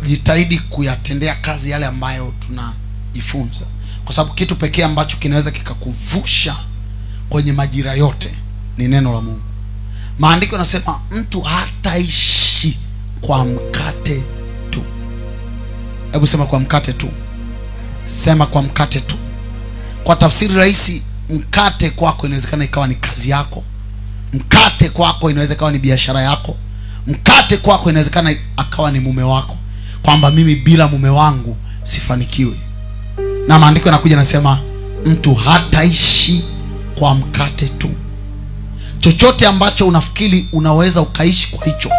jitahidi kuyatendea kazi yale ambayo tunajifunza, kwa sababu kitu pekee ambacho kinaweza kikakuvusha kwenye majira yote ni neno la Mungu. Maandiko yanasema mtu hataishi kwa mkate tu. Hebu sema kwa mkate tu. Sema kwa mkate tu. Kwa tafsiri rahisi, mkate kwako inawezekana ikawa ni kazi yako. Mkate kwako inaweza ikawa ni biashara yako. Mkate kwako inawezekana akawa ni mume wako, kwamba mimi bila mume wangu sifanikiwi. Na maandiko yanakuja nasema mtu hataishi kwa mkate tu. Chochote ambacho unafikiri unaweza ukaishi kwa hicho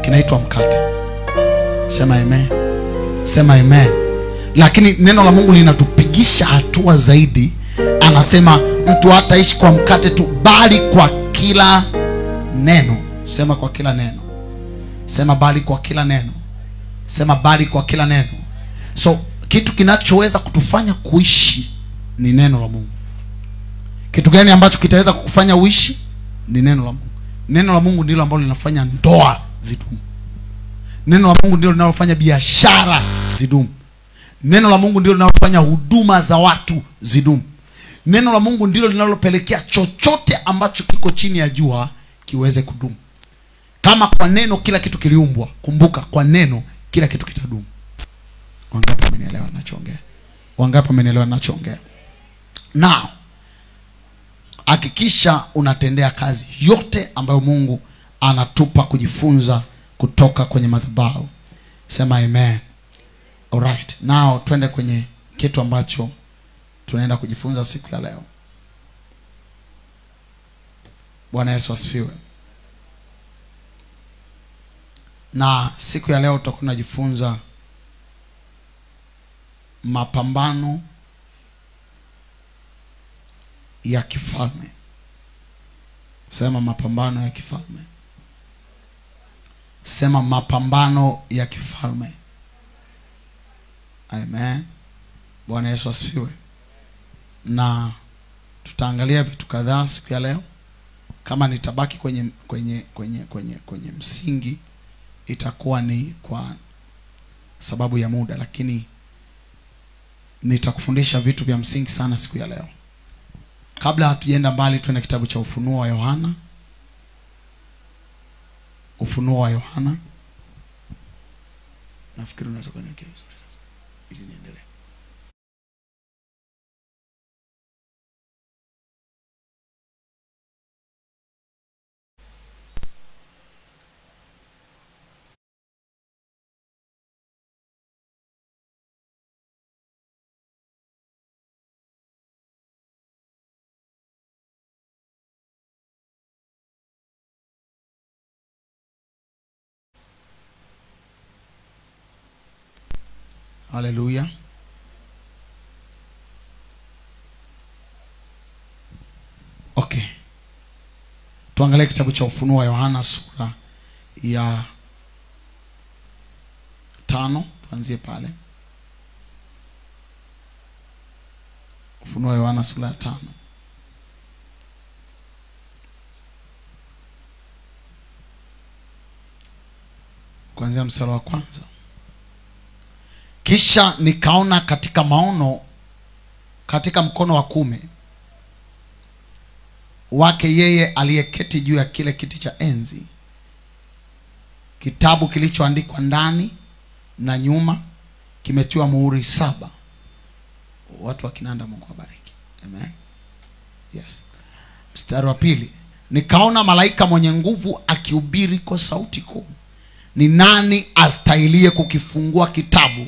kinaitwa mkate. Sema amen. Sema amen. Lakini neno la Mungu linatupigisha hatua zaidi. Anasema mtu hataishi kwa mkate tu, bali kwa kila neno. Sema kwa kila neno. Sema bali kwa kila neno. Sema bali kwa kila neno. So kitu kinachoweza kutufanya kuishi ni neno la Mungu. Kitu gani ambacho kitaweza kukufanya uishi? Ni neno la Mungu. Neno la Mungu ndilo ambalo linafanya ndoa zidumu. Neno la Mungu ndilo linalofanya biashara zidumu. Neno la Mungu ndilo linalofanya huduma za watu zidumu. Neno la Mungu ndilo linalopelekea chochote ambacho kiko chini ya jua kiweze kudumu. Kama kwa neno kila kitu kiliumbwa, kumbuka kwa neno kila kitu kitadumu. Wangapi wamenielewa ninachoongea? Wangapi wamenielewa ninachoongea? Now, hakikisha unatendea kazi yote ambayo Mungu anatupa kujifunza kutoka kwenye madhabahu. Sema amen. Alright. Now twende kwenye kitu ambacho tunaenda kujifunza siku ya leo. Bwana Yesu asifiwe. Na siku ya leo tutakuwa tunajifunza mapambano ya kifalme. Sema mapambano ya kifalme. Sema mapambano ya kifalme. Amen. Bwana Yesu asifiwe. Na tutaangalia vitu kadhaa siku ya leo. Kama nitabaki kwenye msingi, itakuwa ni kwa sababu ya muda, lakini nitakufundisha vitu vya msingi sana siku ya leo. Kabla hatujaenda mbali, tuende kitabu cha Ufunuo wa Yohana. Ufunuo wa Yohana. Nafikiri unaweza kuelekea vizuri sasa ili niendelee. Haleluya. Okay. Tuangalie kitabu cha Ufunuo wa Yohana sura ya 5. Tuanzie pale. Ufunuo wa Yohana sura ya 5. Kuanzia mstari wa kwanza. Kisha nikaona katika maono, katika mkono wa kuume wake yeye aliyeketi juu ya kile kiti cha enzi, kitabu kilichoandikwa ndani na nyuma, kimetiwa muhuri 7. Watu wa kinanda, Mungu awabariki. Amen. Yes. Mstari wa 2. Nikaona malaika mwenye nguvu akihubiri kwa sauti kuu, ni nani astahiliye kukifungua kitabu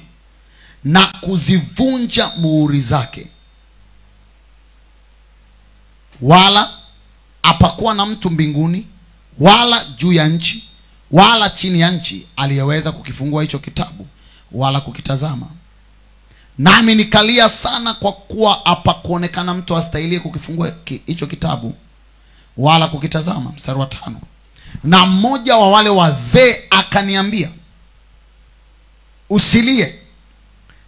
na kuzivunja muhuri zake? Wala hapakuwa na mtu mbinguni wala juu ya nchi wala chini ya nchi aliyeweza kukifungua hicho kitabu wala kukitazama. Nami nikalia sana, kwa kuwa hapakuonekana mtu astahiliye kukifungua hicho kitabu wala kukitazama. Mstari wa 5. Na mmoja wa wale wazee akaniambia, usilie,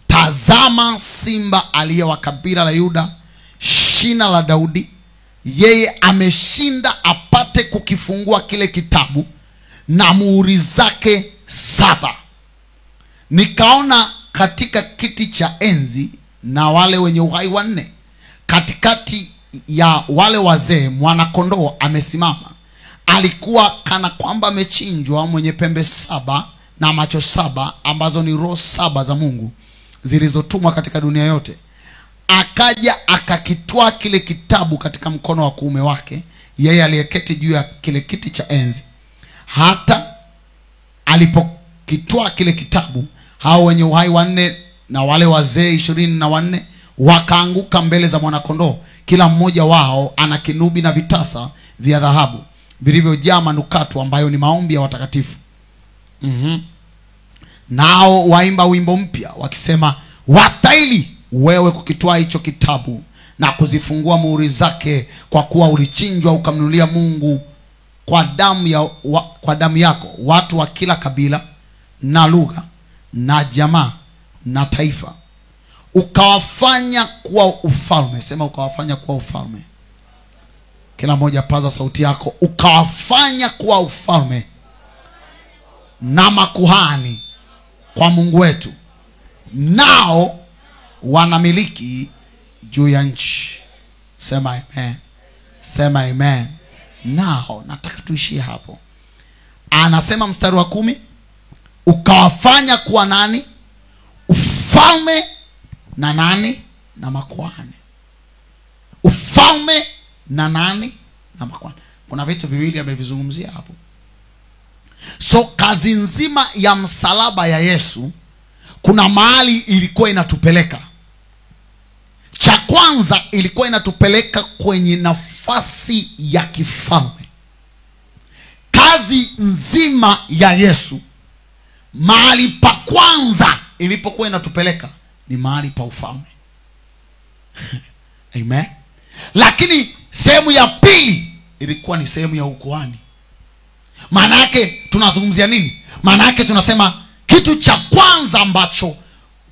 tazama simba aliye wa kabila la Yuda, shina la Daudi, yeye ameshinda apate kukifungua kile kitabu na muhuri zake 7. nikaona katika kiti cha enzi na wale wenye uhai wanne, katikati ya wale wazee mwana-kondoo amesimama. Alikuwa kana kwamba amechinjwa, mwenye pembe 7 na macho 7, ambazo ni roho 7 za Mungu zilizotumwa katika dunia yote. Akaja akakitwaa kile kitabu katika mkono wa kuume wake, yeye aliyeketi juu ya kile kiti cha enzi. Hata alipokitwaa kile kitabu, hao wenye uhai wanne na wale wazee 24 wakaanguka mbele za mwana-kondoo, kila mmoja wao ana kinubi na vitasa vya dhahabu vilivyojaa manukato, ambayo ni maombi ya watakatifu. Nao waimba wimbo mpya wakisema, wastahili wewe kukitwaa hicho kitabu na kuzifungua muhuri zake, kwa kuwa ulichinjwa ukamnunulia Mungu kwa damu yako watu wa kila kabila na lugha na jamaa na taifa. Ukawafanya kuwa ufalme. Sema ukawafanya kuwa ufalme. Kila mmoja paza sauti yako. Ukawafanya kuwa ufalme na makuhani kwa Mungu wetu, nao wanamiliki juu ya nchi. Sema amen. Sema amen. Nao nataka tuishie hapo. Anasema mstari wa 10, ukawafanya kuwa nani? Ufalme na nani? Na makuhani. Ufalme na nani? Na makuhani. Kuna vitu viwili amevizungumzia hapo. So kazi nzima ya msalaba ya Yesu, kuna mahali ilikuwa inatupeleka. Cha kwanza, ilikuwa inatupeleka kwenye nafasi ya kifalme. Kazi nzima ya Yesu, mahali pa kwanza ilipokuwa inatupeleka ni mahali pa ufalme. Amen. Lakini sehemu ya pili ilikuwa ni sehemu ya ukuhani. Maana yake tunazungumzia nini? Maana yake tunasema kitu cha kwanza ambacho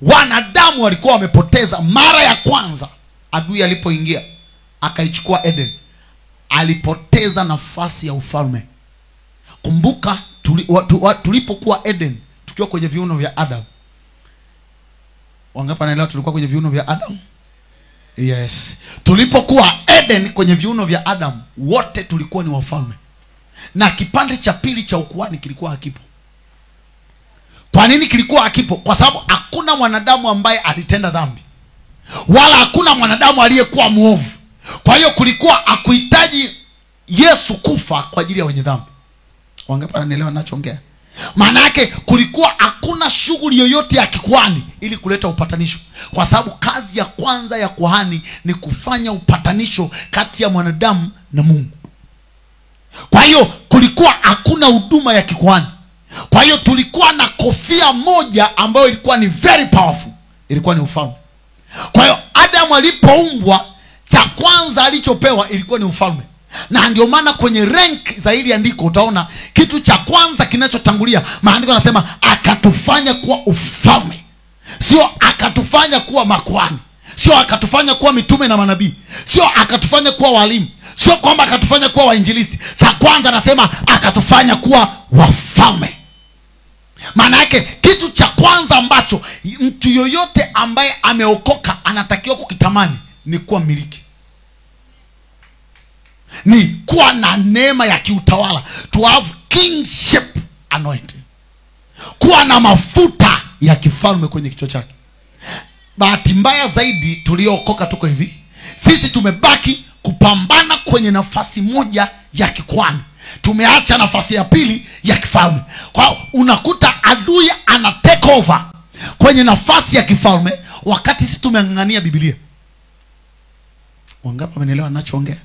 wanadamu walikuwa wamepoteza mara ya kwanza adui alipoingia akaichukua Eden, alipoteza nafasi ya ufalme. Kumbuka tulipokuwa Eden, tukiwa kwenye viuno vya Adam. Wangapi wanaelewa tulikuwa kwenye viuno vya Adam? Yes. Tulipokuwa Eden kwenye viuno vya Adam, wote tulikuwa ni wafalme. Na kipande cha pili cha ukuhani kilikuwa hakipo. Kwa nini kilikuwa hakipo? Kwa sababu hakuna mwanadamu ambaye alitenda dhambi, wala hakuna mwanadamu aliyekuwa muovu. Kwa hiyo kulikuwa hakuhitaji Yesu kufa kwa ajili ya wenye dhambi. Wangapi wanaelewa ninachoongea? Maana yake kulikuwa hakuna shughuli yoyote ya kikuhani ili kuleta upatanisho, kwa sababu kazi ya kwanza ya kuhani ni kufanya upatanisho kati ya mwanadamu na Mungu. Kwa hiyo kulikuwa hakuna huduma ya kikuhani. Kwa hiyo tulikuwa na kofia moja ambayo ilikuwa ni very powerful, ilikuwa ni ufalme. Kwa hiyo Adamu alipoumbwa, cha kwanza alichopewa ilikuwa ni ufalme. Na ndio maana kwenye rank za hili andiko utaona kitu cha kwanza kinachotangulia, maandiko yanasema akatufanya kuwa ufalme. Sio akatufanya kuwa makuhani, sio akatufanya kuwa mitume na manabii, sio akatufanya kuwa walimu, sio kwamba akatufanya kuwa wainjilisti. Cha kwanza anasema akatufanya kuwa wafalme. Maana yake kitu cha kwanza ambacho mtu yoyote ambaye ameokoka anatakiwa kukitamani ni kuwa miliki, ni kuwa na neema ya kiutawala, to have kingship anointing, kuwa na mafuta ya kifalme kwenye kichwa chake. Bahati mbaya zaidi tuliokoka tuko hivi, sisi tumebaki kupambana kwenye nafasi moja ya kikuhani, tumeacha nafasi ya pili ya kifalme. Kwa unakuta adui ana take over kwenye nafasi ya kifalme, wakati sisi tumeng'ang'ania Biblia. Wangapi wanaelewa ninachoongea?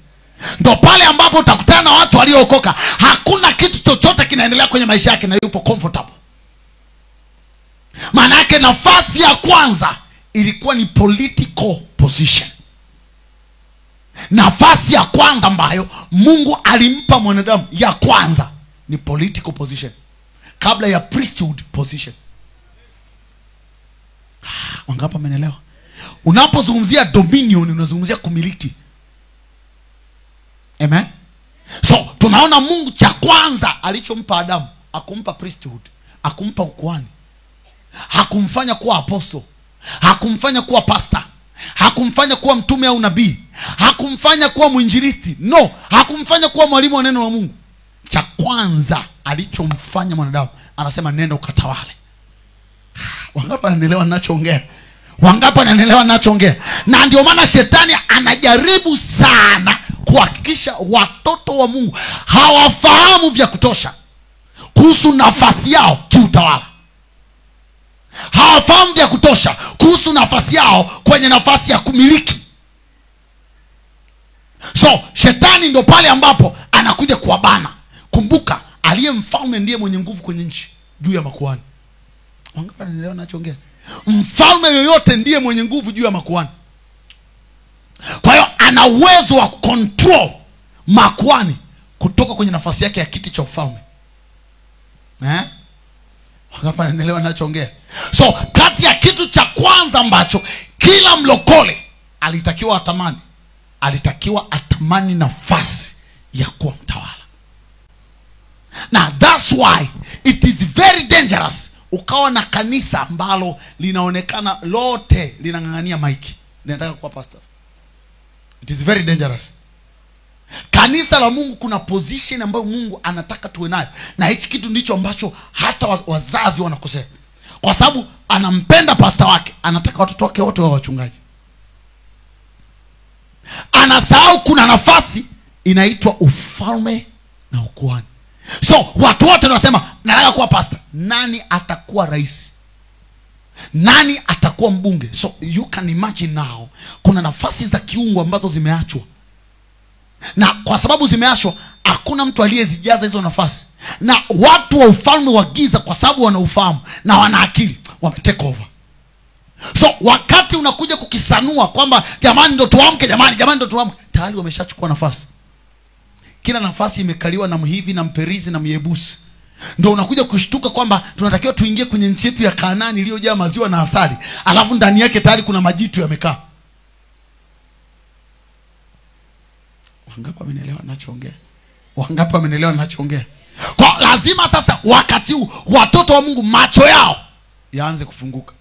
Ndio pale ambapo utakutana na watu waliookoka, hakuna kitu chochote kinaendelea kwenye maisha yake na yupo comfortable. Maana yake nafasi ya kwanza ilikuwa ni political position. Nafasi ya kwanza ambayo Mungu alimpa mwanadamu ya kwanza ni political position, kabla ya priesthood position. Wangapi wanaelewa? Unapozungumzia dominion unazungumzia kumiliki. Amen. So tunaona Mungu cha kwanza alichompa Adamu, akumpa priesthood, akumpa ukuhani. hakumfanya kuwa apostle, hakumfanya kuwa pastor, hakumfanya kuwa mtume au nabii, hakumfanya kuwa mwinjilisti. No, hakumfanya kuwa mwalimu wa neno la Mungu. Cha kwanza alichomfanya mwanadamu, anasema nenda ukatawale. Wangapi wananielewa ninachoongea? Wangapi wananielewa ninachoongea? Na ndio maana shetani anajaribu sana kuhakikisha watoto wa Mungu hawafahamu vya kutosha kuhusu nafasi yao kiutawala. Hawafahamu vya kutosha kuhusu nafasi yao kwenye nafasi ya kumiliki. So shetani ndo pale ambapo anakuja kuwabana. Kumbuka, aliye mfalme ndiye mwenye nguvu kwenye nchi juu ya makuhani. Wangapi wanaelewa ninachoongea? Mfalme yoyote ndiye mwenye nguvu juu ya makuhani. Kwa hiyo ana uwezo wa control makuhani kutoka kwenye nafasi yake ya kiti cha ufalme. Wangapi wanaelewa ninachoongea? So kati ya kitu cha kwanza ambacho kila mlokole alitakiwa atamani nafasi ya kuwa mtawala. Na that's why it is very dangerous ukawa na kanisa ambalo linaonekana lote linang'ang'ania maiki, linataka kuwa pastors. It is very dangerous. Kanisa la Mungu kuna position ambayo Mungu anataka tuwe nayo, na hichi kitu ndicho ambacho hata wazazi wanakosea. Kwa sababu anampenda pastor wake, anataka watoto wake wote wawe wachungaji. Anasahau kuna nafasi inaitwa ufalme na ukuhani. So watu wote wanasema nataka kuwa pastor. Nani atakuwa rais? Nani atakuwa mbunge? So you can imagine now, kuna nafasi za kiungu ambazo zimeachwa. Na kwa sababu zimeachwa, hakuna mtu aliyezijaza hizo nafasi. Na watu wa ufalme wa giza, kwa sababu wanaufahamu na wana akili, wametake over. So wakati unakuja kukisanua kwamba jamani ndo tuamke, jamani ndo tuamke, tayari wameshachukua nafasi. Kila nafasi imekaliwa na Mhivi na Mperizi na Myebusi. Ndio unakuja kushtuka kwamba tunatakiwa tuingie kwenye nchi yetu ya Kanaani iliyojaa maziwa na asali, alafu ndani yake tayari kuna majitu yamekaa. Wangapi wamenielewa ninachoongea? Wangapi wamenielewa ninachoongea? Kwa lazima sasa wakati huu watoto wa Mungu macho yao yaanze kufunguka.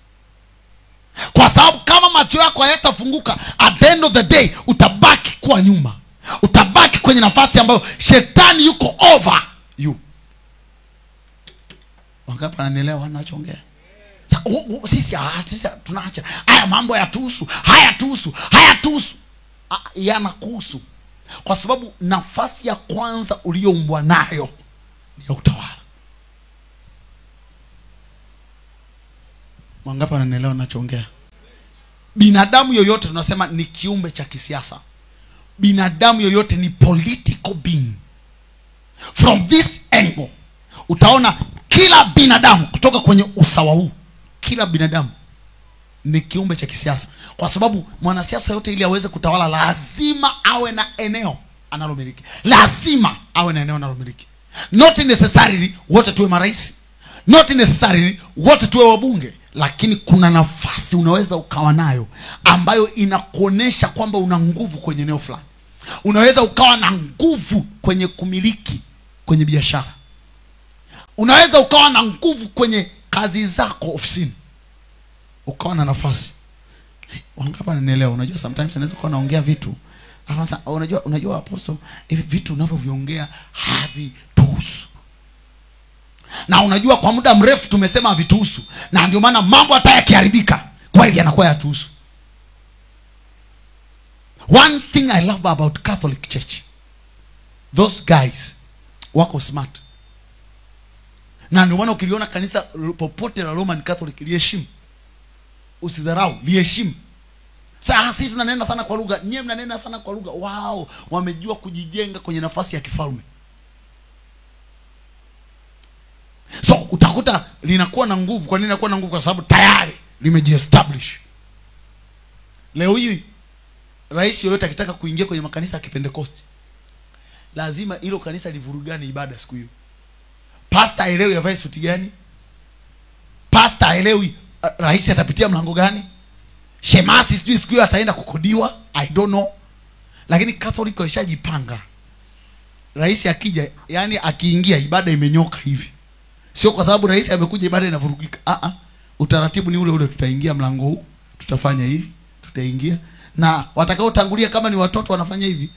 Kwa sababu kama macho yako hayatafunguka, at the end of the day utabaki kwa nyuma. Utabaki kwenye nafasi ambayo shetani yuko over you. Wangapi wananielewa ninachoongea? Sisi tunaacha haya mambo hayatuhusu, hayatuhusu. Yanakuhusu. Kwa sababu nafasi ya kwanza uliyoumbwa nayo ni ya utawala. Wangapi wananielewa ninachoongea? Binadamu yoyote tunasema ni kiumbe cha kisiasa. Binadamu yoyote ni political being. From this angle, utaona kila binadamu kutoka kwenye usawa huu, kila binadamu ni kiumbe cha kisiasa. Kwa sababu mwanasiasa yote ili aweze kutawala lazima awe na eneo analomiliki. Lazima awe na eneo analomiliki. Not necessarily wote tuwe marais, not necessarily wote tuwe wabunge, lakini kuna nafasi unaweza ukawa nayo ambayo inakuonesha kwamba una nguvu kwenye eneo fulani. Unaweza ukawa na nguvu kwenye kumiliki kwenye biashara. Unaweza ukawa na nguvu kwenye kazi zako ofisini. Ukawa na nafasi. Wangapi wananielewa? Unajua sometimes naweza kuwa naongea vitu, sasa unajua apostle, hivi vitu unavyoviongea havituhusu. Na unajua kwa muda mrefu tumesema havituhusu, na ndio maana mambo hata yakiharibika kweli yanakuwa yatuhusu. One thing I love about Catholic Church, those guys wako smart. Na ndio maana ukiliona kanisa popote la Roman Catholic liheshimu. Usidharau, liheshimu. Sasa sisi tunanena sana kwa lugha, nyie mnanena sana kwa lugha. Wow, wamejua kujijenga kwenye nafasi ya kifalme. So utakuta linakuwa na nguvu. Kwa nini linakuwa na nguvu? Kwa sababu tayari limejiestablish. Leo hii rais yoyote akitaka kuingia kwenye makanisa ya Kipentekoste, lazima hilo kanisa livurugane ibada siku hiyo. Pastor aelewi avae suti gani? Pastor aelewi rais atapitia mlango gani? Shemasi sijui siku hiyo ataenda kukodiwa, I don't know. Lakini Catholic walishajipanga. Rais akija, yani akiingia ibada imenyoka hivi. Sio kwa sababu rais amekuja ibada inavurugika. utaratibu ni ule ule, tutaingia mlango huu, tutafanya hivi, tutaingia, na watakao tangulia kama ni watoto wanafanya hivi,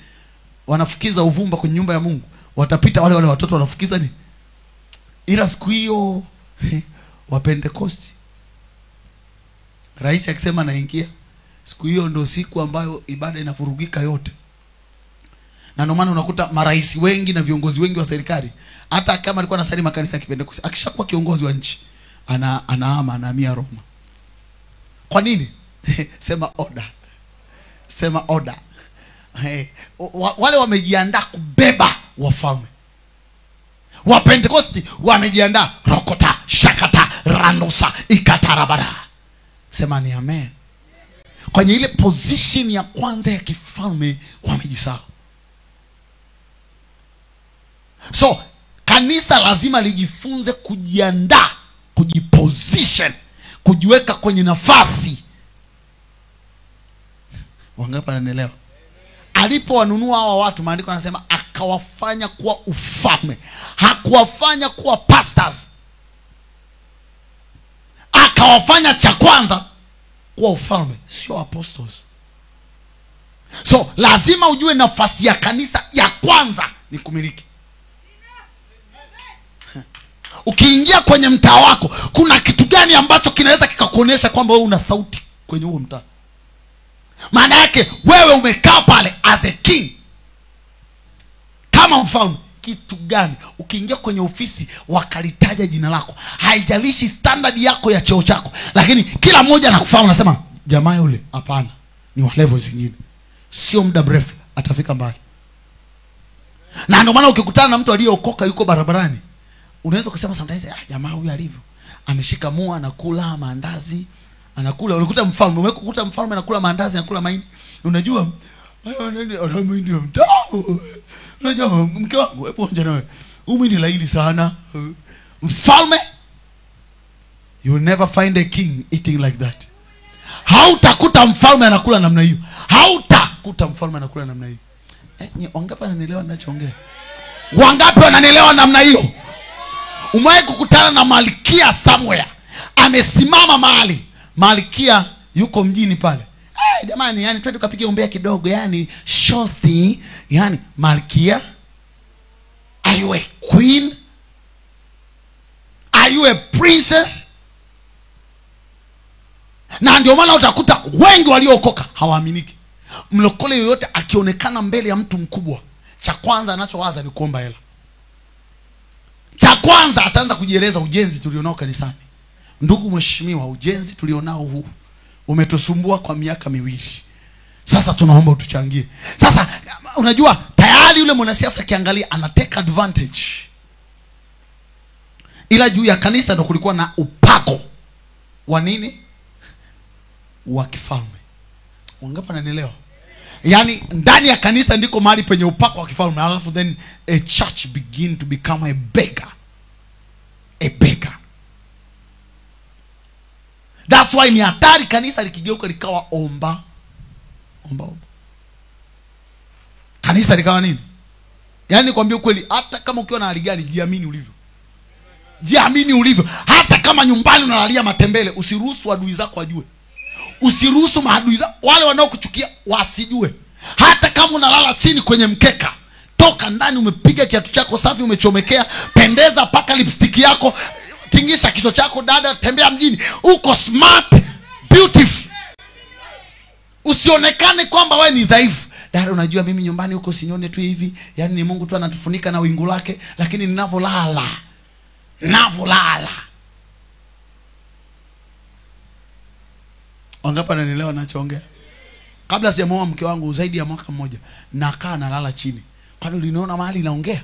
wanafukiza uvumba kwenye nyumba ya Mungu, watapita wale watoto wanafukiza ni. Ila siku hiyo wa Pentecost, rais akisema naingia, siku hiyo ndio siku ambayo ibada inavurugika yote. Na ndio maana unakuta marais wengi na viongozi wengi wa serikali, hata kama alikuwa anasali makanisa ya Kipentekoste, akishakuwa kiongozi wa nchi anahamia Roma. Kwa nini? Sema order. Sema order. Wale wamejiandaa kubeba wafalme. Wa Pentecost wamejiandaa rokota, shakata, randosa, ikatarabara. Sema ni amen. Kwenye ile position ya kwanza ya kifalme wamejisahau. So kanisa lazima lijifunze kujiandaa, kujiposition, kujiweka kwenye nafasi. Wangapi wananielewa? Alipowanunua hawa watu, maandiko yanasema akawafanya kuwa ufalme. Hakuwafanya kuwa pastors. Akawafanya cha kwanza kuwa ufalme, sio apostles. So lazima ujue nafasi ya kanisa ya kwanza ni kumiliki. Ukiingia kwenye mtaa wako, kuna kitu gani ambacho kinaweza kikakuonyesha kwamba wewe una sauti kwenye huo mtaa? Maana yake wewe umekaa pale as a king, kama mfalme. Kitu gani? Ukiingia kwenye ofisi wakalitaja jina lako, haijalishi standard yako ya cheo chako, lakini kila mmoja anakufahamu, anasema jamaa yule hapana, ni wa level zingine, sio muda mrefu atafika mbali. Na ndio maana ukikutana na mtu aliyeokoka yuko barabarani, unaweza kusema sometimes, jamaa huyu alivyo, ameshika mua, anakula maandazi, anakula. Unakuta mfalme, umekukuta mfalme anakula maandazi, anakula mahindi. Unajua ndio mtao. Unajua mke wangu, hebu onja nawe, ni laini sana. Mfalme, you will never find a king eating like that. Hautakuta mfalme anakula namna hiyo. Hautakuta mfalme anakula namna hiyo. Wangapi wananielewa ninachoongea? Wangapi wananielewa namna hiyo? Umewahi kukutana na malkia somewhere, amesimama mahali, malkia yuko mjini pale, jamani, yani twende tukapige umbea kidogo, yani shosti, yani malkia, are you a queen? Are you a princess? Na ndio maana utakuta wengi waliookoka hawaaminiki. Mlokole yoyote akionekana mbele ya mtu mkubwa, cha kwanza anachowaza ni kuomba hela. Cha kwanza ataanza kujieleza ujenzi tulionao kanisani. Ndugu mheshimiwa, ujenzi tulionao huu umetusumbua kwa miaka 2. Sasa tunaomba utuchangie. Sasa unajua tayari yule mwanasiasa kiangalia ana take advantage. Ila juu ya kanisa ndo kulikuwa na upako wa nini? Wa kifalme. Wangapi wananielewa? Yani ndani ya kanisa ndiko mahali penye upako wa kifalme. Alafu then a church begin to become a beggar. A beggar. That's why ni hatari kanisa likigeuka likawa omba. Kanisa likawa nini? Yani nikwambia ukweli, hata kama ukiwa na hali gani, jiamini ulivyo. Jiamini ulivyo. Hata kama nyumbani unalalia matembele, usiruhusu adui zako wajue. Usiruhusu maadui zako, wale wanaokuchukia wasijue. Hata kama unalala chini kwenye mkeka, toka ndani, umepiga kiatu chako safi, umechomekea, pendeza, paka lipstick yako, tingisha kichwa chako, dada, tembea mjini, uko smart, beautiful. Usionekane kwamba wewe ni dhaifu. Dada, unajua mimi nyumbani huko sinyone tu hivi, yani ni Mungu tu anatufunika na wingu lake, lakini ninavolala. Wangapi wananielewa ninachoongea? Kabla sijamuoa mke wangu zaidi ya mwaka mmoja, nakaa nalala chini. Kwani uliniona mahali naongea?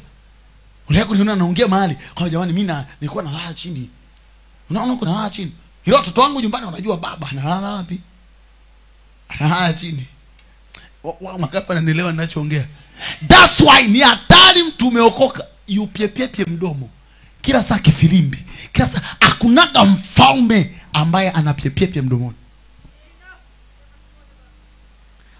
Uliako niona naongea mahali? Kwa jamani, mimi nilikuwa nalala chini. Unaona uko nalala chini. Hilo watoto wangu nyumbani wanajua baba analala wapi? Analala chini. Wangapi wananielewa ninachoongea? That's why ni hatari mtu umeokoka yupiepie mdomo kila saa kifilimbi. Kila saa hakunaga mfalme ambaye anapiepie mdomoni.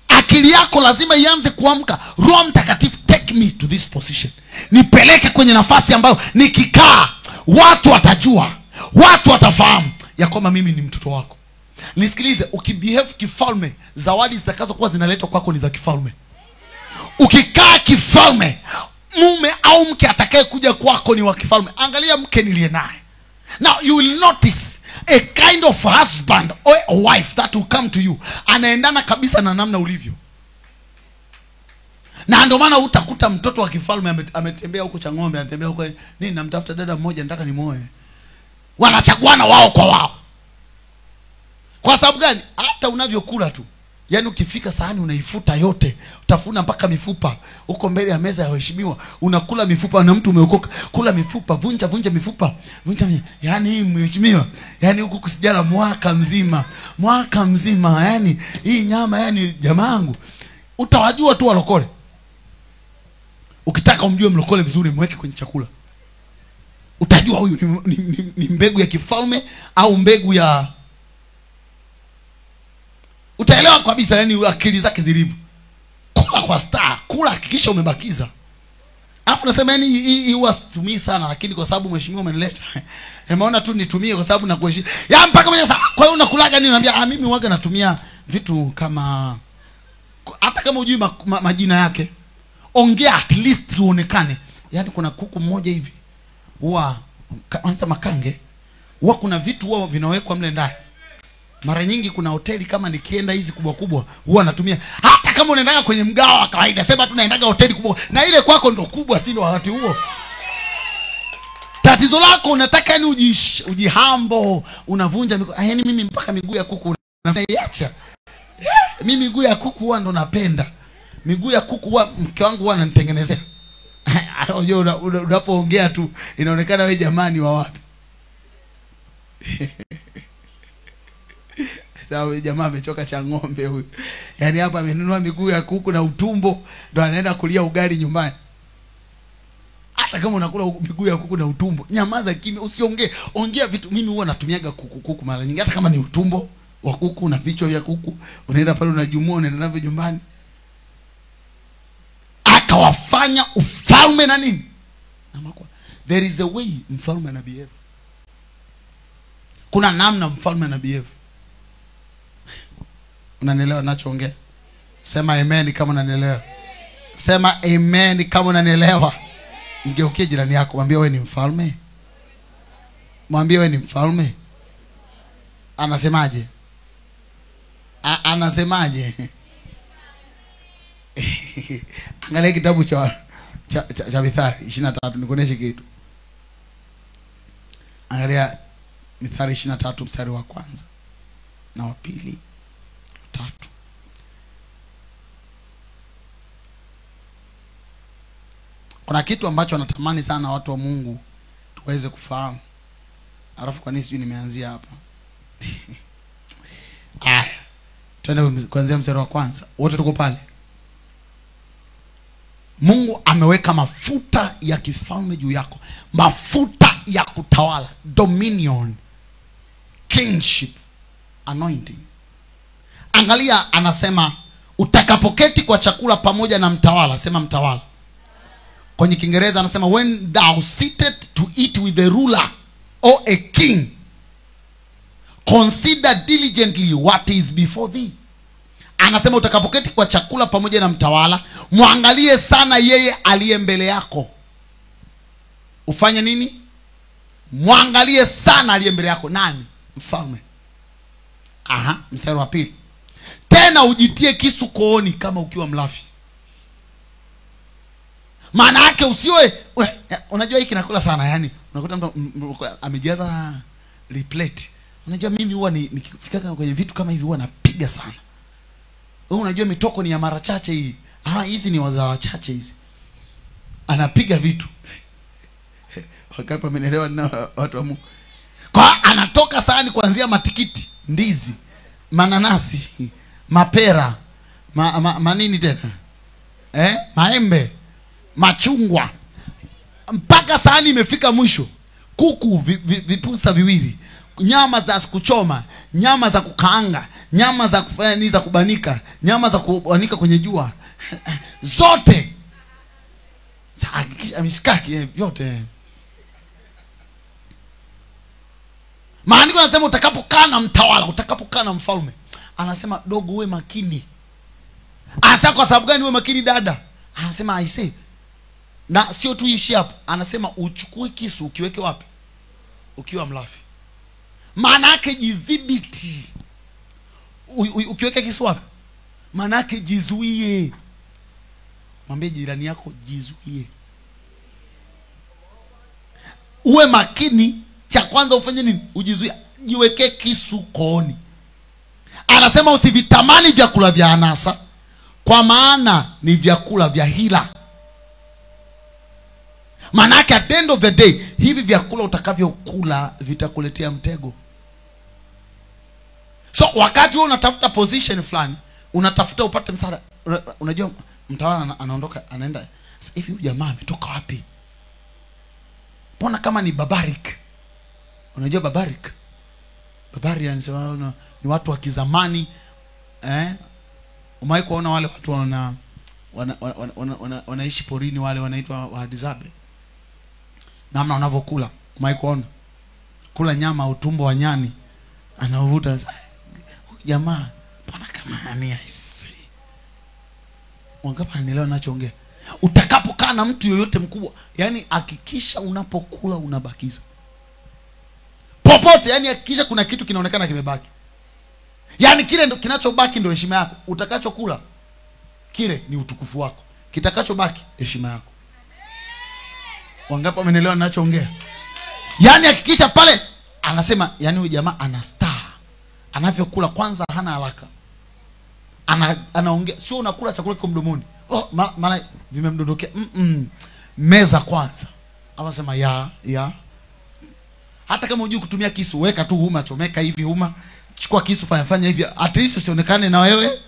Akili yako lazima ianze kuamka. Roho Mtakatifu, take me to this position. Nipeleke kwenye nafasi ambayo nikikaa watu watajua, watu watafahamu ya kwamba mimi ni mtoto wako. Nisikilize, ukibehave kifalme, zawadi zitakazokuwa zinaletwa kwako ni za kifalme. Ukikaa kifalme, mume au mke atakaye kuja kwako ni wa kifalme. Angalia mke niliye naye. Now you will notice a kind of husband or a wife that will come to you, anaendana kabisa na namna ulivyo. Na ndio maana utakuta mtoto wa kifalme ametembea huko cha ng'ombe, anatembea huko nini, namtafuta dada mmoja nataka nimuoe. Wanachaguana wao kwa wao. Kwa sababu gani? Hata unavyokula tu. Yaani ukifika sahani unaifuta yote, utafuna mpaka mifupa. Uko mbele ya meza ya waheshimiwa, unakula mifupa na mtu umeokoka. Kula mifupa, vunja mifupa. Yaani hii mheshimiwa, yaani huku kusijala mwaka mzima. Yaani hii nyama, yaani jamaangu. Utawajua tu walokole. Ukitaka umjue mlokole vizuri, mweke kwenye chakula. Utajua huyu ni mbegu ya kifalme au mbegu ya, utaelewa kabisa yani akili zake zilivyo. Kula kwa star, kula hakikisha umebakiza. Alafu nasema yani hii huwa situmii sana, lakini kwa sababu mheshimiwa umenileta, nimeona tu nitumie kwa sababu nakuheshimu. Ya mpaka mwenye sasa, kwa hiyo unakulaga nini? Naambia mimi huaga natumia vitu kama, hata kama hujui majina yake, ongea at least uonekane. Yaani kuna kuku mmoja hivi huwa anaita makange, huwa kuna vitu huwa vinawekwa mle ndani. Mara nyingi kuna hoteli kama nikienda hizi kubwa kubwa huwa natumia. Hata kama unaendaga kwenye mgao wa kawaida, sema tu naendaga hoteli kubwa na ile kwako ndo kubwa, si ndo wakati huo. Tatizo lako unataka yani ujihambo, unavunja miguu. Yaani mimi mpaka miguu ya kuku naiacha. Mimi miguu ya kuku huwa ndo napenda. Miguu ya kuku huwa mke wangu huwa ananitengenezea. Unajua unapoongea tu inaonekana wewe jamani wa wapi. Sawa, jamaa amechoka cha ng'ombe huyu. Yaani hapa amenunua miguu ya kuku na utumbo ndo anaenda kulia ugali nyumbani. Hata kama unakula miguu ya kuku na utumbo, nyamaza kimya, usiongee. Ongea vitu. Mimi huwa natumiaga kuku mara nyingi, hata kama ni utumbo wa kuku na vichwa vya kuku, unaenda pale unajumua, unaenda navyo nyumbani. Akawafanya ufalme na nini? Na makwa. There is a way mfalme ana behave. Kuna namna mfalme ana behave. Unanielewa ninachoongea? Sema amen kama unanielewa. Sema amen kama unanielewa. Mgeukie jirani yako, mwambie wewe ni mfalme. Mwambie wewe ni mfalme. Anasemaje? Anasemaje? Angalia kitabu cha Mithali 23, nikuoneshe kitu. Angalia Mithali 23 mstari wa kwanza na wa pili, tatu. Kuna kitu ambacho anatamani sana watu wa Mungu tuweze kufahamu. Alafu kwa nini sijui nimeanzia hapa? Twende kuanzia mstari wa kwanza. Wote tuko pale. Mungu ameweka mafuta ya kifalme juu yako. Mafuta ya kutawala, dominion, kingship, anointing. Angalia anasema utakapoketi kwa chakula pamoja na mtawala, sema mtawala. Kwenye Kiingereza anasema when thou seated to eat with the ruler or a king, consider diligently what is before thee. Anasema utakapoketi kwa chakula pamoja na mtawala, muangalie sana yeye aliye mbele yako. Ufanye nini? Muangalie sana aliye mbele yako. Nani? Mfalme. Mstari wa pili. Tena ujitie kisu kooni kama ukiwa mlafi. Maana yake usiwe, unajua hiki nakula sana, yani unakuta mtu amejaza replate. Unajua mimi huwa nikifika kwenye vitu kama hivi huwa napiga sana. Wewe unajua mitoko ni ya mara chache hii. Hizi ni wazao wachache hizi. Anapiga vitu. Wakati amenelewa na watu wa Mungu. Kwa anatoka sana kuanzia matikiti, ndizi, mananasi, mapera, manini tena? Maembe, machungwa. Mpaka sahani imefika mwisho. Kuku vipusa viwili, nyama za kuchoma, nyama za kukaanga, nyama za kufanya nini, za kubanika, nyama za kuanika kwenye jua. Zote. Hakikisha mishikaki vyote. Maandiko yanasema utakapokaa na mtawala, utakapokaa na mfalme, anasema dogo uwe makini. Anasema kwa sababu gani uwe makini dada? Anasema aisee, na sio tu ishi hapo, anasema uchukue kisu ukiweke wapi? Ukiwa mlafi. Maana yake jidhibiti. Ukiweka kisu wapi? Maana yake jizuie. Mwambie jirani yako jizuie. Uwe makini, cha kwanza ufanye nini? Ujizuie, jiweke kisu kooni. Anasema usivitamani vyakula vya anasa, kwa maana ni vyakula vya hila. Manake at the end of the day, hivi vyakula utakavyokula vitakuletea mtego. So wakati wewe unatafuta position fulani, unatafuta upate msaada, unajua mtawala anaondoka, anaenda, sasa hivi huyu jamaa ametoka wapi? Mbona kama ni barbaric? Unajua barbaric? Barbarian ni watu wa kizamani. Umewahi kuona wale watu wanaishi porini, wale wanaitwa Wahadzabe? Namna wanavyokula. Umewahi kuona? Kula nyama utumbo wa nyani. Anavuta jamaa, mbona kama ni aisi? Wangapi wananielewa ninachoongea? Utakapokaa na mtu yoyote mkubwa, yani hakikisha unapokula unabakiza. Popote, yani hakikisha kuna kitu kinaonekana kimebaki. Yani kile ndo kinachobaki ndo heshima yako. Utakachokula kile ni utukufu wako. Kitakachobaki heshima yako. Wangapi wamenielewa ninachoongea? Yani hakikisha pale, anasema yani huyu jamaa ana star. Anavyokula kwanza hana haraka. Anaongea, sio unakula chakula kiko mdomoni. Maana vimemdondokea. Meza kwanza. Anasema ya. Hata kama hujui kutumia kisu, weka tu huma, chomeka hivi huma. Chukua kisu, fanya hivi, at least usionekane na wewe.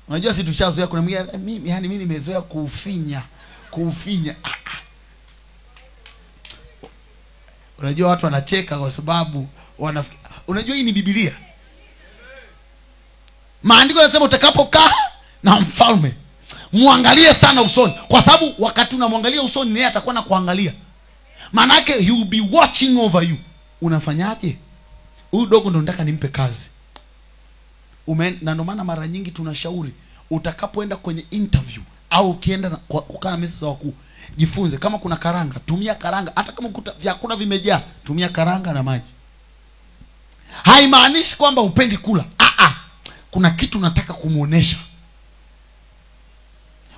Unajua si tushazoea, kuna mimi yani mimi nimezoea kuufinya. Unajua watu wanacheka kwa sababu unajua hii ni Biblia. Maandiko yanasema utakapokaa na mfalme, muangalie sana usoni, kwa sababu wakati unamwangalia usoni naye atakuwa na kuangalia. Maana yake he will be watching over you. Unafanyaje? Huyu dogo ndo nataka nimpe kazi. Na ndio maana mara nyingi tunashauri utakapoenda kwenye interview au ukienda kukaa na meza za wakuu, jifunze kama kuna karanga, tumia karanga. Hata kama ukuta vyakula vimejaa, tumia karanga na maji. Haimaanishi kwamba upendi kula. Kuna kitu nataka kumuonesha.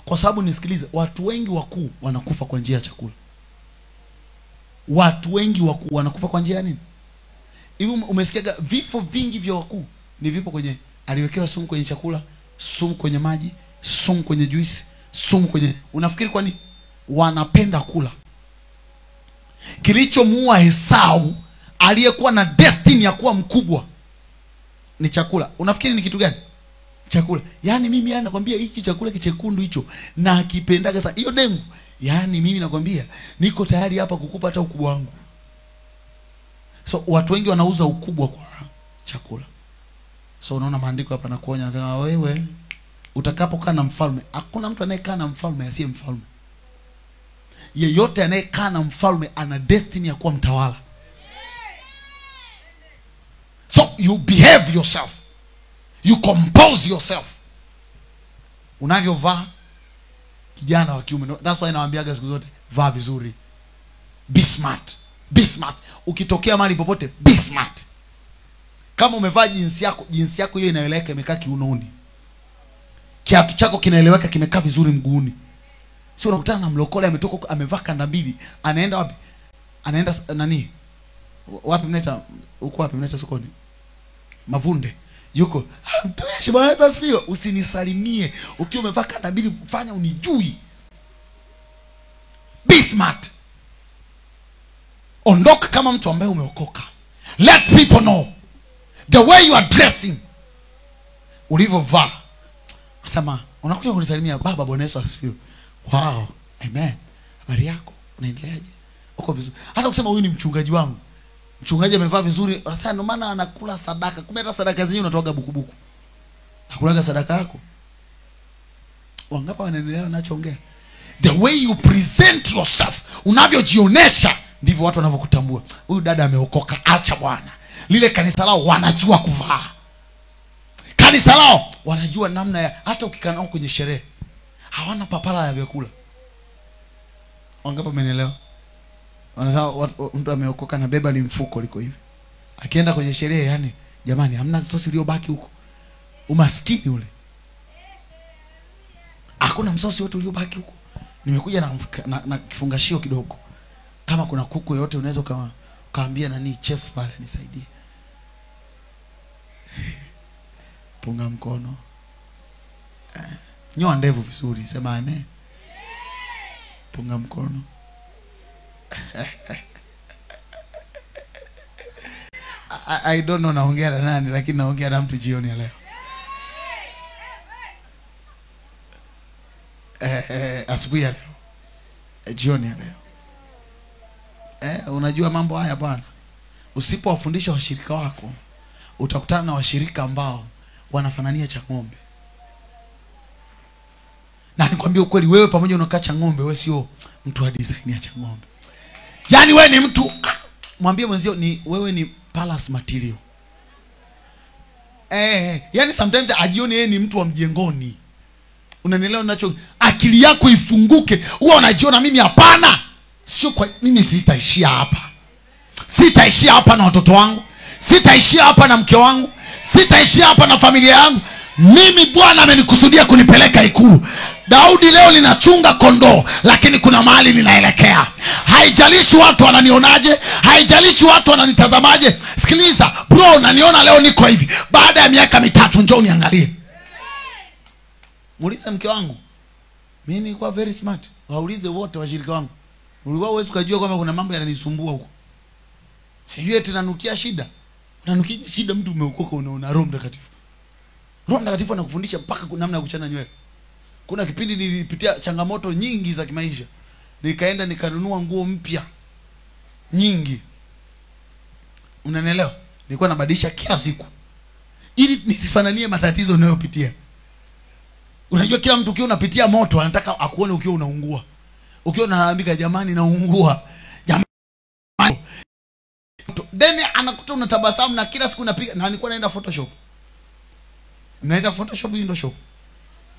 Kwa sababu nisikilize, watu wengi wakuu wanakufa kwa njia ya chakula. Watu wengi wakuu wanakufa kwa njia ya nini? Hivi umesikia vifo vingi vya wakuu ni vipo kwenye aliwekewa sumu kwenye chakula, sumu kwenye maji, sumu kwenye juice, sumu kwenye... Unafikiri kwa nini? Wanapenda kula. Kilichomuua Esau, aliyekuwa na destiny ya kuwa mkubwa, ni chakula. Unafikiri ni kitu gani? Chakula. Yani mimi nakwambia hiki chakula kichekundu hicho na kipendaga sana. Hiyo dengu. Yani mimi nakwambia niko tayari hapa kukupa hata ukubwa wangu. So watu wengi wanauza ukubwa kwa chakula. So unaona maandiko hapa nakuonya kama wewe utakapokaa na mfalme, hakuna mtu anayekaa na mfalme asiye mfalme. Yeyote anayekaa na mfalme ana destiny ya kuwa mtawala. So you behave yourself. You compose yourself. Unavyovaa, kijana wa kiume, that's why nawaambiaga siku zote, vaa vizuri. Be smart. Be smart. Ukitokea mahali popote, be smart. Kama umevaa jinsi yako hiyo inaeleweka imekaa kiunoni. Kiatu chako kinaeleweka kimekaa vizuri mguuni. Sio unakutana na mlokole ametoka amevaa kanda mbili, anaenda wapi? Anaenda nani? Wapi mnaita? Uko wapi mnaita sokoni? Mavunde. Yuko, mtumishi Bwana asifiwe, usinisalimie ukiwa umevaa kanda mbili, fanya unijui. Be smart. Ondoka kama mtu ambaye umeokoka. Let people know the way you are dressing. Ulivovaa. Asema, unakuja kunisalimia, baba Bwana Yesu asifiwe. Wow, amen. Habari yako? Unaendeleaje? Uko vizuri? Hata kusema huyu ni mchungaji wangu. Mchungaji amevaa vizuri, sasa ndio maana anakula sadaka. Kumbe hata sadaka zenyewe unatoa bukubuku. Nakulaga sadaka yako. Wangapi wanaendelea nachoongea? The way you present yourself, unavyojionyesha ndivyo watu wanavyokutambua. Huyu dada ameokoka, acha bwana. Lile kanisa lao wanajua kuvaa. Kanisa lao wanajua namna ya, hata ukikaa nao kwenye sherehe hawana papala ya vyakula. Wangapi mmenielewa? Wanasema mtu ameokoka na beba ni mfuko liko hivi. Akienda kwenye sherehe, yani jamani hamna msosi uliobaki huko. Umaskini ule. Hakuna msosi wote uliobaki huko. Nimekuja na kifungashio kidogo. Kama kuna kuku yote unaweza kaambia nani chef pale nisaidie. Punga mkono. Nyoa ndevu vizuri, sema amen. Punga mkono. I don't know naongea na nani, lakini naongea na mtu jioni ya leo. Asubuhi ya leo. Jioni ya leo. Unajua mambo haya bwana. Usipowafundisha washirika wako, utakutana na washirika ambao wanafanania cha ng'ombe. Na nikwambia ukweli, wewe pamoja unakaa cha ng'ombe, wewe sio mtu wa design ya cha ng'ombe. Yaani wewe ni mtu, mwambie mwenzio ni wewe ni palace material. Yaani sometimes ajione yeye ni mtu wa mjengoni. Unanielewa ninacho? Akili yako ifunguke. Wewe unajiona mimi hapana. Sio kwa mimi sitaishia hapa. Sitaishia hapa na watoto wangu. Sitaishia hapa na mke wangu. Sitaishia hapa na familia yangu. Mimi Bwana amenikusudia kunipeleka ikulu. Daudi leo linachunga kondoo, lakini kuna mahali linaelekea. Haijalishi watu wananionaje, haijalishi watu wananitazamaje. Sikiliza, bro, unaniona leo niko hivi. Baada ya miaka 3 njoo niangalie. Muulize mke wangu. Mimi nilikuwa very smart. Waulize wote washirika wangu. Ulikuwa uwezi kujua kwamba kuna mambo yananisumbua huko. Sijui eti nanukia shida. Nanukia shida, mtu umeokoka unaona Roho Mtakatifu. Roho Mtakatifu anakufundisha mpaka kuna namna ya kuchana nywele. Kuna kipindi nilipitia changamoto nyingi za kimaisha. Nikaenda nikanunua nguo mpya nyingi. Unanielewa? Nilikuwa nabadilisha kila siku ili nisifananie matatizo unayopitia. Unajua kila mtu ukiwa unapitia moto anataka akuone ukiwa unaungua. Ukiwa unaambika jamani naungua. Jamani. Then anakuta unatabasamu na kila siku unapiga, na nilikuwa naenda Photoshop. Naenda Photoshop, hii ndio shop.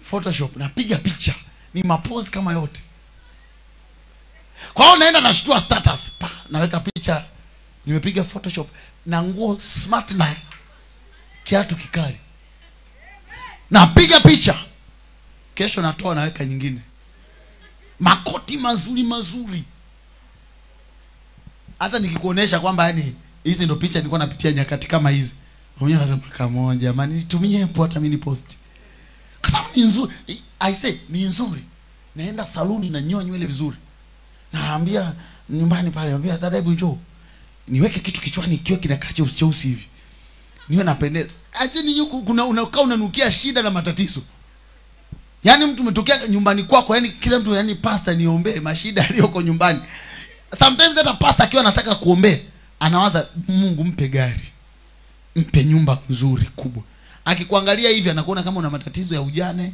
Photoshop napiga picha, ni mapose kama yote. Kwa hiyo naenda nashtua status, naweka picha nimepiga Photoshop na nguo smart na kiatu kikali. Napiga picha. Kesho natoa naweka nyingine. Makoti mazuri mazuri. Hata nikikuonesha kwamba yani hizi ndio picha nilikuwa napitia nyakati kama hizi. Mwenyewe anasema kama jamani nitumie hapo hata mimi post. Kwa sababu ni nzuri. I say ni nzuri. Naenda saluni na nyoa nywele vizuri. Naambia nyumbani pale, naambia dada hebu njoo. Niweke kitu kichwani kiwe kinakaa cheusi hivi. Niwe napendeza. Acha ni yuko kuna unakaa unanukia shida na matatizo. Yaani mtu umetokea nyumbani kwako, yani kila mtu yani pastor niombee mashida aliyoko nyumbani. Sometimes hata pastor akiwa anataka kuombea, anawaza Mungu mpe gari. Mpe nyumba nzuri kubwa. Akikuangalia hivi anakuona kama una matatizo ya ujane,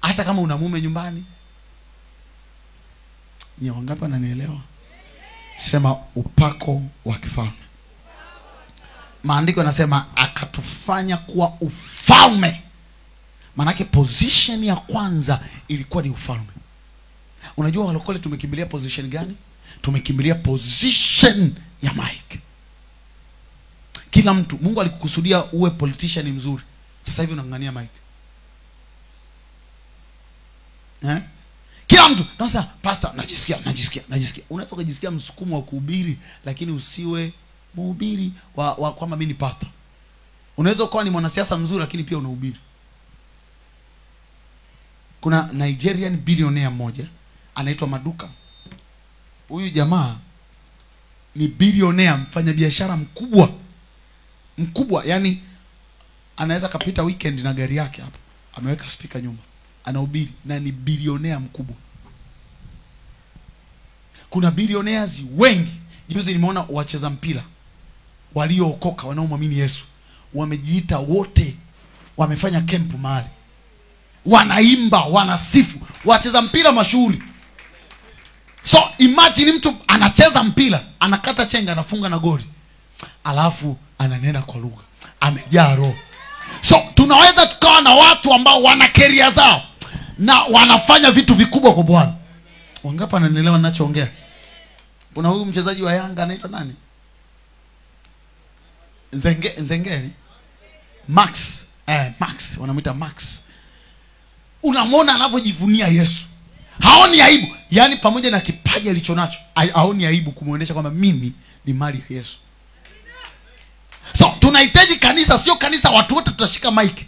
hata kama una mume nyumbani. Ni wangapi wananielewa? Sema upako wa kifalme. Maandiko yanasema akatufanya kuwa ufalme. Manake position ya kwanza ilikuwa ni ufalme. Unajua walokole tumekimbilia position gani? Tumekimbilia position ya mic. Kila mtu, Mungu alikukusudia uwe politician mzuri. Sasa hivi unang'ang'ania mic. Kila mtu, sasa pastor najisikia. Unaweza kujisikia msukumo wa kuhubiri, lakini usiwe mhubiri wa kwamba mimi ni pastor. Unaweza kuwa ni mwanasiasa mzuri lakini pia unahubiri. Kuna Nigerian billionaire mmoja anaitwa Maduka. Huyu jamaa ni billionaire, mfanyabiashara mkubwa, yani anaweza kapita weekend na gari yake hapa. Ameweka speaker nyuma. Anahubiri na ni billionaire mkubwa. Kuna billionaires wengi. Juzi nimeona wacheza mpira waliookoka wanaomwamini Yesu. Wamejiita wote, wamefanya camp mahali. Wanaimba, wanasifu, wacheza mpira mashuhuri. So imagine mtu anacheza mpira, anakata chenga, anafunga na goli, alafu ananena kwa lugha, amejaa roho. So tunaweza tukawa na watu ambao wana career zao na wanafanya vitu vikubwa kwa Bwana. Wangapi wananielewa ninachoongea? Kuna huyu mchezaji wa Yanga anaitwa nani? Nzengeli. Max. Max, wanamuita Max. Unamwona anavyojivunia Yesu. Haoni aibu. Yaani pamoja na kipaji alichonacho, haoni aibu kumuonesha kwamba mimi ni mali ya Yesu. So tunahitaji kanisa, sio kanisa watu wote tutashika mic.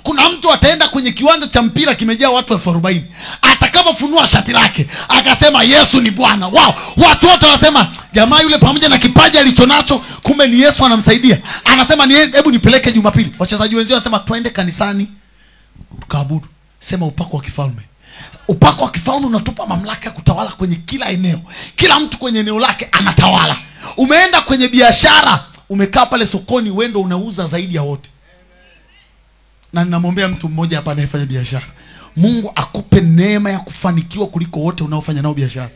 Kuna mtu ataenda kwenye kiwanja cha mpira kimejaa watu 40,000. Atakapofunua shati lake akasema Yesu ni Bwana. Wow, watu wote wanasema jamaa yule pamoja na kipaji alichonacho kumbe ni Yesu anamsaidia. Anasema hebu nipeleke Jumapili. Wachezaji wenzao wanasema twende kanisani tukaabudu. Sema upako wa kifalme. Upako wa kifalme unatupa mamlaka ya kutawala kwenye kila eneo. Kila mtu kwenye eneo lake anatawala. Umeenda kwenye biashara, umekaa pale sokoni, wendo unauza zaidi ya wote. Na ninamwombea mtu mmoja hapa anayefanya biashara, Mungu akupe neema ya kufanikiwa kuliko wote unaofanya nao biashara.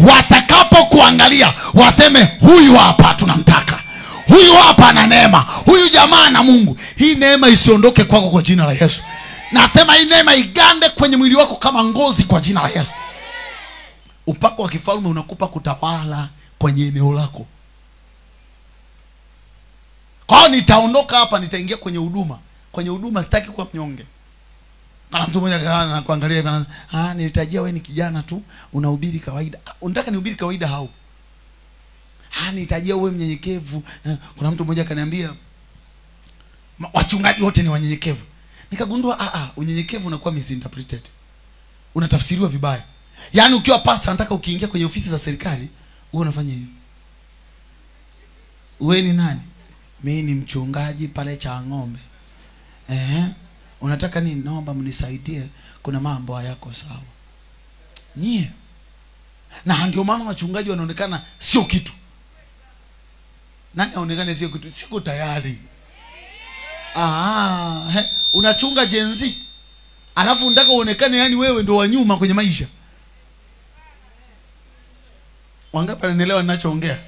Watakapo kuangalia waseme huyu hapa tunamtaka, huyu hapa ana neema, huyu jamaa na Mungu. Hii neema isiondoke kwako kwa jina la Yesu. Nasema hii neema igande kwenye mwili wako kama ngozi kwa jina la Yesu. Upako wa kifalme unakupa kutawala kwenye eneo lako. Kwa nitaondoka hapa, nitaingia kwenye huduma. Kwenye huduma sitaki kuwa mnyonge. Kana mtu mmoja kana kuangalia hivi, nilitajia wewe ni kijana tu, unahubiri kawaida. Unataka nihubiri kawaida hao? Nilitajia wewe mnyenyekevu. Kuna mtu mmoja akaniambia wachungaji wote ni wanyenyekevu. Nikagundua unyenyekevu unakuwa misinterpreted. Unatafsiriwa vibaya. Yaani ukiwa pastor nataka ukiingia kwenye ofisi za serikali, wewe unafanya hivi. Wewe ni nani? Mimi ni mchungaji pale cha ng'ombe. Unataka nini? Naomba mnisaidie, kuna mambo hayako sawa. Nyie. Na ndio maana wachungaji wanaonekana sio kitu. Nani aonekane sio kitu? Siko tayari. Unachunga jenzi, alafu unataka uonekane yani wewe ndio wa nyuma kwenye maisha. Wangapi wanaelewa ninachoongea?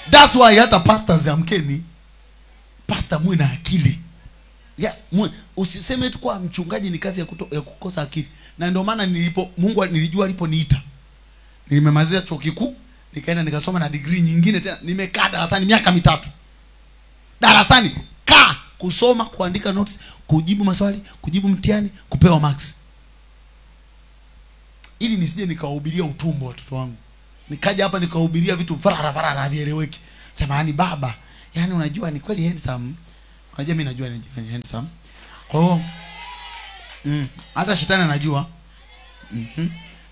That's why hata pastors amkeni. Pastor mwe na akili. Yes, usiseme tu kwa mchungaji ni kazi ya kukosa akili. Na ndio maana Mungu nilijua aliponiita. Nilimemalizia chuo kikuu, nikaenda nikasoma na degree nyingine tena. Nimekaa darasani miaka 3. Darasani kusoma, kuandika notes, kujibu maswali, kujibu mtihani, kupewa marks. Ili nisije nikawahubiria utumbo watoto wangu. Nikaja hapa nikawahubiria vitu farara havieleweki. Sema baba, yani unajua ni kweli handsome. Unajua mimi najua ni handsome. Kwa hiyo hata shetani anajua.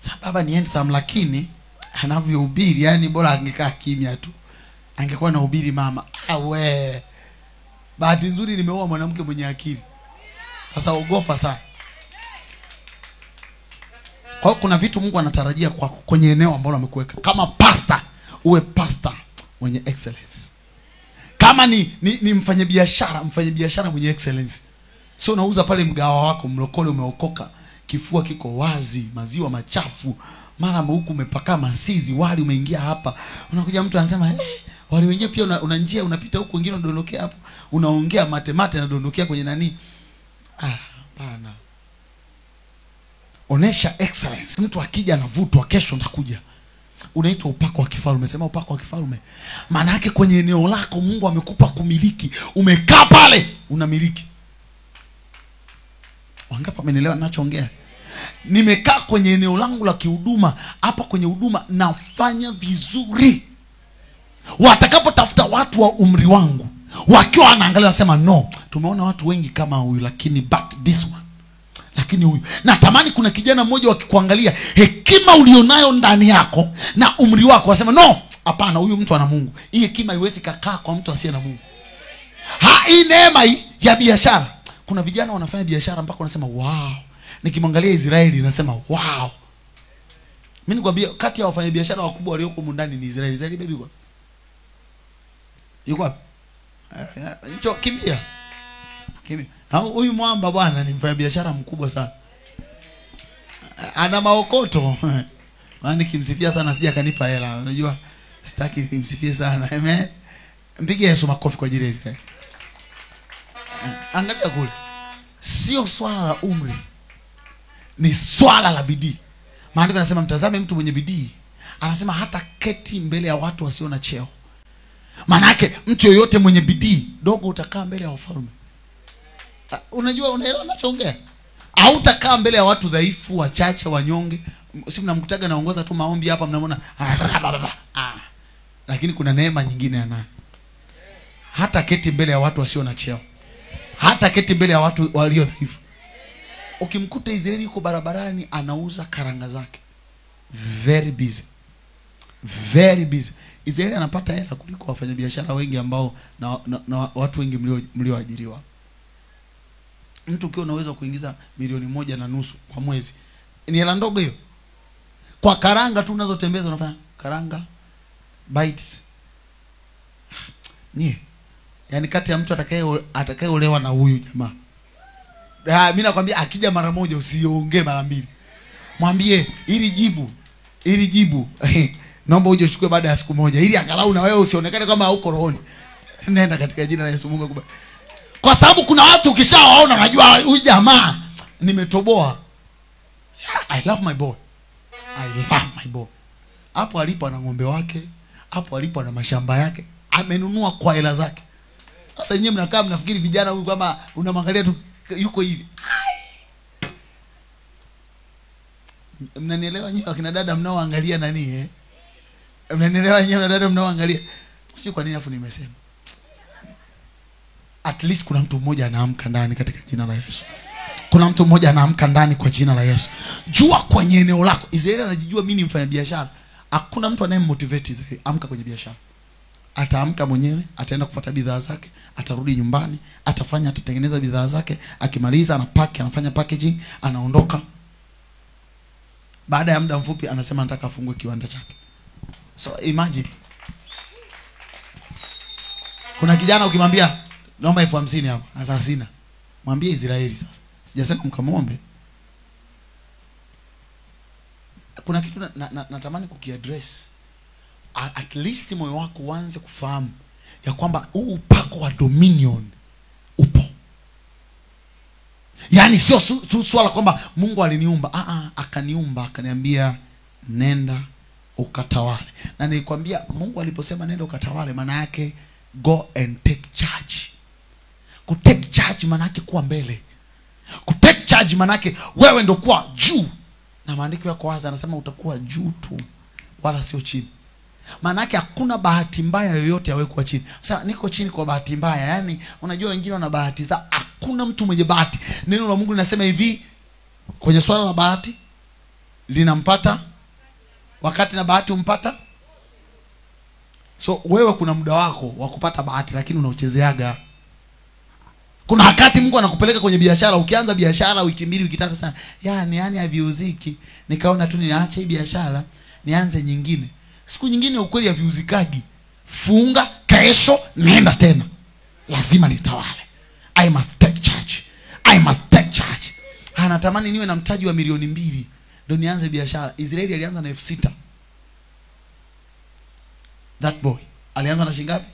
Sasa baba ni handsome, lakini anavyohubiri yani bora angekaa kimya tu. Angekuwa anahubiri mama. Bahati nzuri nimeoa mwanamke mwenye akili. Sasa ogopa sana. Kwa hiyo kuna vitu Mungu anatarajia kwako kwenye eneo ambalo amekuweka. Kama pastor, uwe pastor mwenye excellence. Kama ni mfanyabiashara mwenye excellence. Sio unauza pale mgawa wako, mlokole umeokoka, kifua kiko wazi, maziwa machafu, mara huku umepaka masizi, wali umeingia hapa. Unakuja mtu anasema wali wenyewe pia una njia, unapita huku, wengine unadondokea hapo, unaongea mate na dondokea kwenye nani. Hapana. Onesha excellence. Mtu akija anavutwa, kesho ndakuja. Unaitwa upako wa kifalme. Sema upako wa kifalme. Maana yake kwenye eneo lako Mungu amekupa kumiliki. Umekaa pale, unamiliki. Wangapi wamenielewa ninachoongea? Nimekaa kwenye eneo langu la kihuduma, hapa kwenye huduma nafanya vizuri. Watakapotafuta watu wa umri wangu, wakiwa wanaangalia nasema no, tumeona watu wengi kama huyu, lakini but this one. Lakini huyu. Natamani kuna kijana mmoja wakikuangalia, hekima ulionayo ndani yako na umri wako, wasema no, hapana, huyu mtu ana Mungu. Hii hekima haiwezi kukaa kwa mtu asiye na Mungu. Hii neema ya biashara. Kuna vijana wanafanya biashara mpaka wanasema wow. Nikimwangalia Israeli nasema wow. Mimi nikwambia kati ya wafanya biashara wakubwa walioko ndani ni Israeli. Israeli baby kwa. Yuko wapi? Kimbia. Huyu mwamba bwana ni mfanya biashara mkubwa sana. Ana maokoto. Maana nikimsifia sana sija kanipa hela. Unajua sitaki nimsifie sana. Amen. Mpige Yesu makofi kwa ajili ya angalia kule. Sio swala la umri. Ni swala la bidii. Maandiko yanasema mtazame mtu mwenye bidii. Anasema hata keti mbele ya watu wasio na cheo. Maana yake mtu yoyote mwenye bidii, dogo utakaa mbele ya wafalme. Unajua unaelewa ninachoongea? Hautakaa mbele ya watu dhaifu, wachache, wanyonge. Si mnamkutaga naongoza tu maombi hapa mnamwona lakini kuna neema nyingine anayo. Hata keti mbele ya watu wasio na cheo. Hata keti mbele ya watu walio dhaifu. Ukimkuta Israeli yuko barabarani anauza karanga zake. Very busy. Very busy. Israeli anapata hela kuliko wafanyabiashara wengi ambao na watu wengi mlioajiriwa. Mtu ukiwa unaweza kuingiza milioni 1.5 kwa mwezi. Ni hela ndogo hiyo. Kwa karanga tu unazotembeza unafanya karanga bites. Yaani kati ya mtu atakayeolewa na huyu jamaa. Mimi nakwambia akija mara moja usiongee mara mbili. Mwambie ili jibu naomba uje uchukue baada ya siku moja ili angalau na wewe usionekane kama hauko rohoni. Nenda katika jina la Yesu. Mungu akubariki. Kwa sababu kuna watu ukishawaona unajua huyu jamaa nimetoboa. I love my boy. Hapo alipo ana ng'ombe wake, hapo alipo ana mashamba yake, amenunua kwa hela zake. Sasa nyinyi mnakaa mnafikiri vijana huyu kama unamwangalia tu yuko hivi. Mnanielewa nyinyi akina dada mnaoangalia nani Mnanielewa nyinyi akina dada mnaoangalia? Sio kwa nini afu nimesema. At least kuna mtu mmoja anaamka ndani katika jina la Yesu. Kuna mtu mmoja anaamka ndani kwa jina la Yesu. Jua kwenye eneo lako. Israeli anajijua mimi ni mfanya biashara. Hakuna mtu anayemmotivate Israeli amka kwenye biashara. Ataamka mwenyewe, ataenda kufuata bidhaa zake, atarudi nyumbani, atatengeneza bidhaa zake, akimaliza anapack, anafanya packaging, anaondoka. Baada ya muda mfupi anasema nataka afungue kiwanda chake. So imagine. Kuna kijana ukimwambia naomba 50,000 hapa, sasa sina. Mwambie Israeli sasa. Sijasema mkamwombe. Kuna kitu natamani kukiaddress. At least moyo wako uanze kufahamu ya kwamba huu upako wa dominion upo. Yaani sio tu swala kwamba Mungu aliniumba. Akaniumba, akaniambia nenda ukatawale. Na nilikwambia Mungu aliposema nenda ukatawale maana yake go and take charge. Kutake charge maana yake kuwa mbele. Kutake charge maana yake wewe ndio kuwa juu. Na maandiko yako wazi anasema utakuwa juu tu wala sio chini. Maana yake hakuna bahati mbaya yoyote yawe kuwa chini. Sasa niko chini kwa bahati mbaya. Yaani unajua wengine wana bahati za hakuna mtu mwenye bahati. Neno la Mungu linasema hivi kwenye swala la bahati linampata wakati na bahati umpata. So wewe kuna muda wako wa kupata bahati lakini unauchezeaga. Kuna wakati Mungu anakupeleka kwenye biashara, ukianza biashara wiki 2 wiki 3 sana. Yaani haviuziki. Nikaona tu niache hii biashara, nianze nyingine. Siku nyingine ukweli haviuzikagi. Funga, kesho nenda tena. Lazima nitawale. I must take charge. I must take charge. Anatamani niwe na mtaji wa milioni 2 ndio nianze biashara. Israeli alianza na 6,000. That boy alianza na shilingi ngapi?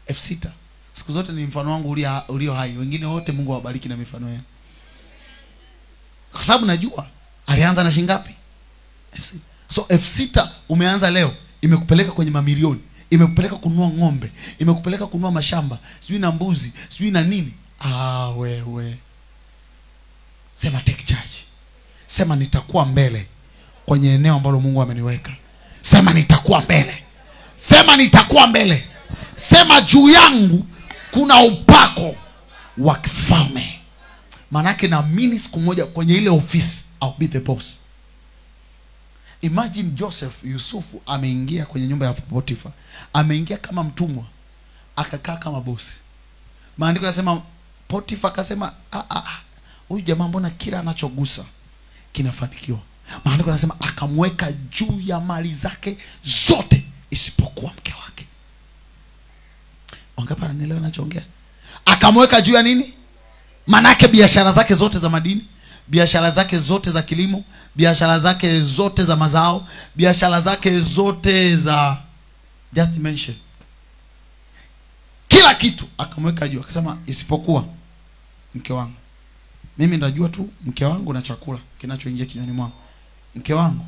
6,000. Siku zote ni mfano wangu ulio hai. Wengine wote Mungu awabariki na mifano yenu. Kwa sababu najua alianza na shilingi ngapi? 6,000. So 6,000 umeanza leo imekupeleka kwenye mamilioni, imekupeleka kununua ng'ombe, imekupeleka kununua mashamba, sijui na mbuzi, sijui na nini. Wewe. Sema take charge. Sema nitakuwa mbele kwenye eneo ambalo Mungu ameniweka. Sema nitakuwa mbele. Sema nitakuwa mbele. Sema juu yangu kuna upako wa kifalme. Manake naamini siku moja kwenye ile ofisi I'll be the boss. Imagine Yusufu ameingia kwenye nyumba ya Potifa. Ameingia kama mtumwa, akakaa kama bosi. Maandiko yanasema Potifa akasema huyu jamaa mbona kila anachogusa kinafanikiwa. Maandiko yanasema akamweka juu ya mali zake zote isipokuwa mke wake. Wangapi wananielewa ninachoongea? Akamweka juu ya nini? Manake biashara zake zote za madini, biashara zake zote za kilimo, biashara zake zote za mazao, biashara zake zote za just mention, kila kitu akamweka juu, akasema isipokuwa mke wangu. Mimi ndajua tu mke wangu na chakula kinachoingia kinywani mwangu. Mke wangu